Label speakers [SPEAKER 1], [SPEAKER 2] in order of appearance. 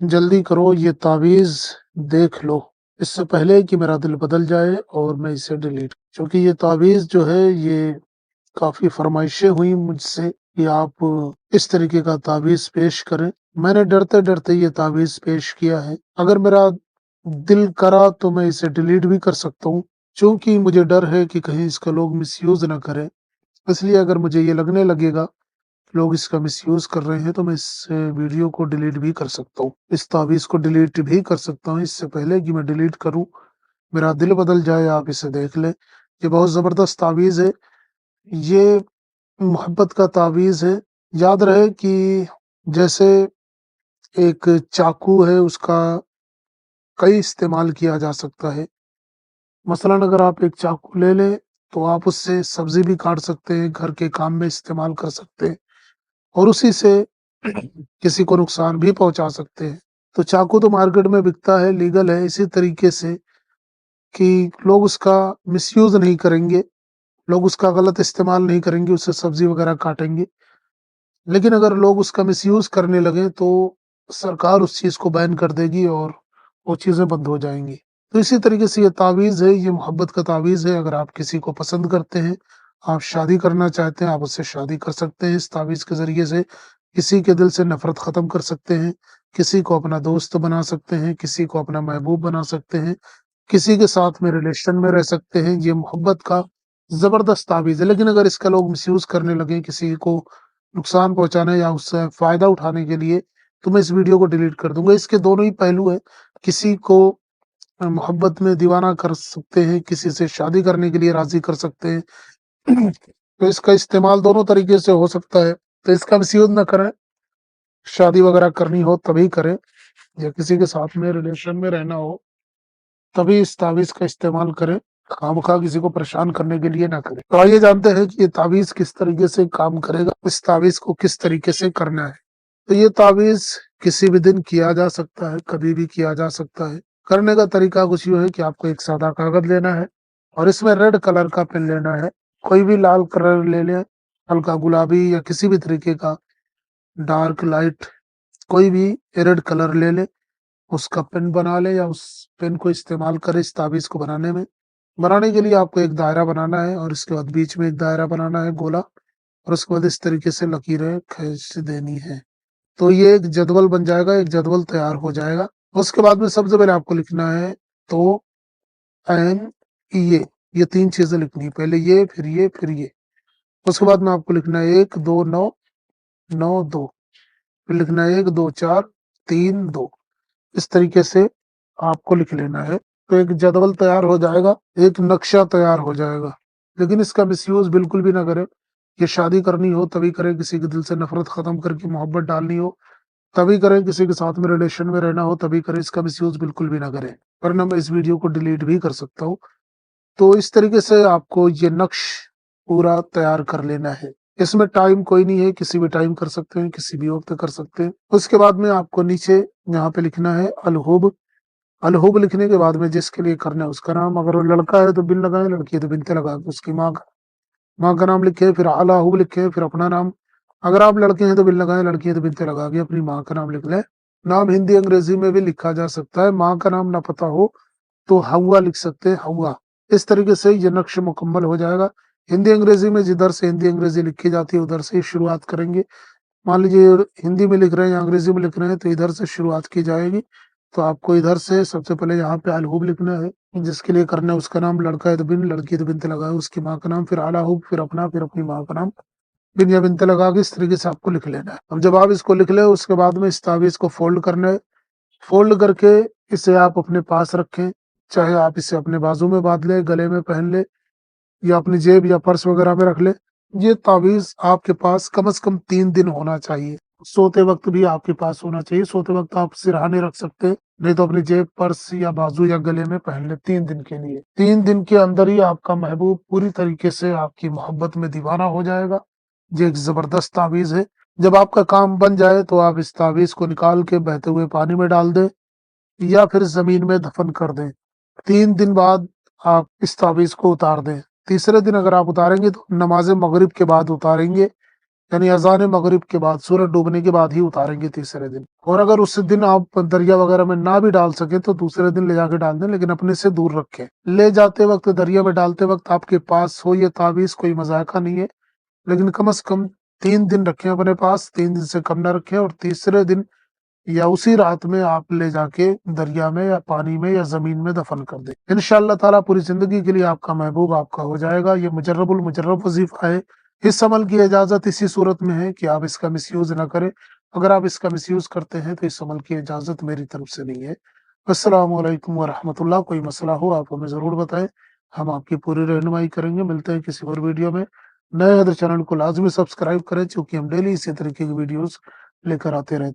[SPEAKER 1] जल्दी करो, ये तावीज़ देख लो, इससे पहले कि मेरा दिल बदल जाए और मैं इसे डिलीट, क्योंकि ये तावीज़ जो है ये काफ़ी फ़रमाइशें हुई मुझसे कि आप इस तरीके का तावीज़ पेश करें। मैंने डरते-डरते ये तावीज़ पेश किया है। अगर मेरा दिल करा तो मैं इसे डिलीट भी कर सकता हूँ, चूँकि मुझे डर है कि कहीं इसका लोग मिसयूज़ ना करें। इसलिए अगर मुझे ये लगने लगेगा लोग इसका मिसयूज़ कर रहे हैं तो मैं इस वीडियो को डिलीट भी कर सकता हूँ। इस तावीज़ को डिलीट भी कर सकता हूँ। इससे पहले कि मैं डिलीट करूँ, मेरा दिल बदल जाए, आप इसे देख लें। ये बहुत ज़बरदस्त तावीज़ है। ये मोहब्बत का तावीज़ है। याद रहे कि जैसे एक चाकू है, उसका कई इस्तेमाल किया जा सकता है। मसलन अगर आप एक चाकू ले लें, तो आप उससे सब्ज़ी भी काट सकते हैं, घर के काम में इस्तेमाल कर सकते हैं और उसी से किसी को नुकसान भी पहुँचा सकते हैं। तो चाकू तो मार्केट में बिकता है, लीगल है, इसी तरीके से कि लोग उसका मिसयूज़ नहीं करेंगे, लोग उसका गलत इस्तेमाल नहीं करेंगे, उससे सब्ज़ी वगैरह काटेंगे। लेकिन अगर लोग उसका मिसयूज़ करने लगें तो सरकार उस चीज़ को बैन कर देगी और वो चीज़ें बंद हो जाएँगी। तो इसी तरीके से ये तावीज़ है, ये मोहब्बत का तावीज़ है। अगर आप किसी को पसंद करते हैं, आप शादी करना चाहते हैं, आप उससे शादी कर सकते हैं। इस तावीज़ के ज़रिए से किसी के दिल से नफ़रत ख़त्म कर सकते हैं, किसी को अपना दोस्त बना सकते हैं, किसी को अपना महबूब बना सकते हैं, किसी के साथ में रिलेशन में रह सकते हैं। ये मोहब्बत का ज़बरदस्त तावीज़ है। लेकिन अगर इसका लोग मिसयूज़ करने लगें, किसी को नुकसान पहुँचाने या उससे फ़ायदा उठाने के लिए, तो मैं इस वीडियो को डिलीट कर दूँगा। इसके दोनों ही पहलू हैं। किसी को मोहब्बत में दीवाना कर सकते हैं, किसी से शादी करने के लिए राज़ी कर सकते हैं। तो इसका इस्तेमाल दोनों तरीके से हो सकता है। तो इसका मिसयूज़ ना करें, शादी वगैरह करनी हो तभी करें या किसी के साथ में रिलेशन में रहना हो, तभी इस तावीज़ का इस्तेमाल करें। खामख़ा किसी को परेशान करने के लिए ना करें। तो आइए जानते हैं कि ये तावीज़ किस तरीके से काम करेगा, इस तावीज़ को किस तरीके से करना है। तो ये तावीज़ किसी भी दिन किया जा सकता है, कभी भी किया जा सकता है। करने का तरीका कुछ यूँ है कि आपको एक सादा कागज़ लेना है और इसमें रेड कलर का पेन लेना है। कोई भी लाल कलर ले लें, हल्का गुलाबी या किसी भी तरीके का डार्क लाइट कोई भी रेड कलर ले लें, उसका पेन बना लें या उस पेन को इस्तेमाल करें इस ताबीज़ को बनाने में। बनाने के लिए आपको एक दायरा बनाना है और इसके बाद बीच में एक दायरा बनाना है गोला और उसके बाद इस तरीके से लकीरें खींच देनी है। तो ये एक जदवल बन जाएगा, एक जदवल तैयार हो जाएगा। उसके बाद में सबसे पहले आपको लिखना है तो, एन, ये 3 चीज़ें लिखनी है। पहले ये, फिर ये, फिर ये। उसके बाद में आपको लिखना है 1, 2, 9, 9, 2। फिर लिखना है 1, 2, 4, 3, 2। इस तरीके से आपको लिख लेना है। तो एक जदवल तैयार हो जाएगा, एक नक्शा तैयार हो जाएगा। लेकिन इसका मिसयूज़ बिल्कुल भी ना करें। ये शादी करनी हो तभी करें, किसी के दिल से नफ़रत ख़त्म करके मोहब्बत डालनी हो तभी करें, किसी के साथ में रिलेशन में रहना हो तभी करें। इसका मिसयूज़ बिल्कुल भी ना करें, वरना मैं इस वीडियो को डिलीट भी कर सकता हूँ। तो इस तरीके से आपको ये नक्श पूरा तैयार कर लेना है। इसमें टाइम कोई नहीं है, किसी भी टाइम कर सकते हैं, किसी भी वक़्त कर सकते हैं। उसके बाद में आपको नीचे यहाँ पे लिखना है अलहुब। अलहुब लिखने के बाद में जिसके लिए करना है उसका नाम, अगर वो लड़का है तो बिन लगाएँ, लड़की है तो बिनते लगा के उसकी माँ का नाम लिखें, फिर अला हुब लिखें, फिर अपना नाम। अगर आप लड़के हैं तो बिन लगाएँ, लड़की है तो बिनते लगा के अपनी माँ का नाम लिख लें। नाम हिंदी अंग्रेज़ी में भी लिखा जा सकता है। माँ का नाम ना पता हो तो हव्वा लिख सकते हैं, हव्वा। इस तरीके से ये नक्श मुकम्मल हो जाएगा। हिंदी अंग्रेज़ी में जिधर से हिंदी अंग्रेज़ी लिखी जाती है उधर से ही शुरुआत करेंगे। मान लीजिए हिंदी में लिख रहे हैं या अंग्रेज़ी में लिख रहे हैं तो इधर से शुरुआत की जाएगी। तो आपको इधर से सबसे पहले यहाँ पे अलहुब लिखना है, जिसके लिए करना है उसका नाम, लड़का है तो बिन, लड़की है तो बिनते लगाए उसकी माँ का नाम, फिर आला हुब, फिर अपना, फिर अपनी माँ का नाम, बिन या बिनते लगा के इस तरीके से आपको लिख लेना है। अब जब आप इसको लिख लें उसके बाद में इस तावीज़ को फ़ोल्ड करना है। फ़ोल्ड करके इसे आप अपने पास रखें, चाहे आप इसे अपने बाजू में बाँध लें, गले में पहन लें या अपनी जेब या पर्स वगैरह में रख लें। ये तावीज़ आपके पास कम से कम 3 दिन होना चाहिए। सोते वक़्त भी आपके पास होना चाहिए। सोते वक़्त आप सिरहाने रख सकते हैं, नहीं तो अपनी जेब, पर्स या बाजू या गले में पहन लें 3 दिन के लिए। 3 दिन के अंदर ही आपका महबूब पूरी तरीके से आपकी मोहब्बत में दीवाना हो जाएगा। ये एक ज़बरदस्त तावीज़ है। जब आपका काम बन जाए तो आप इस तावीज़ को निकाल के बहते हुए पानी में डाल दें या फिर ज़मीन में दफ़न कर दें। 3 दिन बाद आप इस तावीज़ को उतार दें। तीसरे दिन अगर आप उतारेंगे तो नमाज़ मगरिब के बाद उतारेंगे यानी अज़ान मगरिब के बाद, सूरज डूबने के बाद ही उतारेंगे तीसरे दिन। और अगर उस दिन आप दरिया वगैरह में ना भी डाल सके तो दूसरे दिन ले जाके डाल दें, लेकिन अपने से दूर रखें। ले जाते वक्त, दरिया में डालते वक्त आपके पास हो ये तावीज़, कोई मज़ाका नहीं है, लेकिन कम से कम 3 दिन रखें अपने पास, 3 दिन से कम ना रखें, और तीसरे दिन या उसी रात में आप ले जाके दरिया में या पानी में या ज़मीन में दफ़न कर दें। इंशाअल्लाह ताला पूरी ज़िंदगी के लिए आपका महबूब आपका हो जाएगा। ये मुजर्रबुल मुजर्रब वज़ीफ़ा है। इस अमल की इजाज़त इसी सूरत में है कि आप इसका मिसयूज़ ना करें। अगर आप इसका मिसयूज़ करते हैं तो इस अमल की इजाज़त मेरी तरफ से नहीं है। अस्सलामु अलैकुम व रहमतुल्लाह। कोई मसला हो आप हमें ज़रूर बताएँ, हम आपकी पूरी रहनुमाई करेंगे। मिलते हैं किसी और वीडियो में। नए हैं तो चैनल को लाज़मी सब्सक्राइब करें, चूँकि हम डेली इसी तरीके की वीडियोज़ लेकर आते रहते हैं।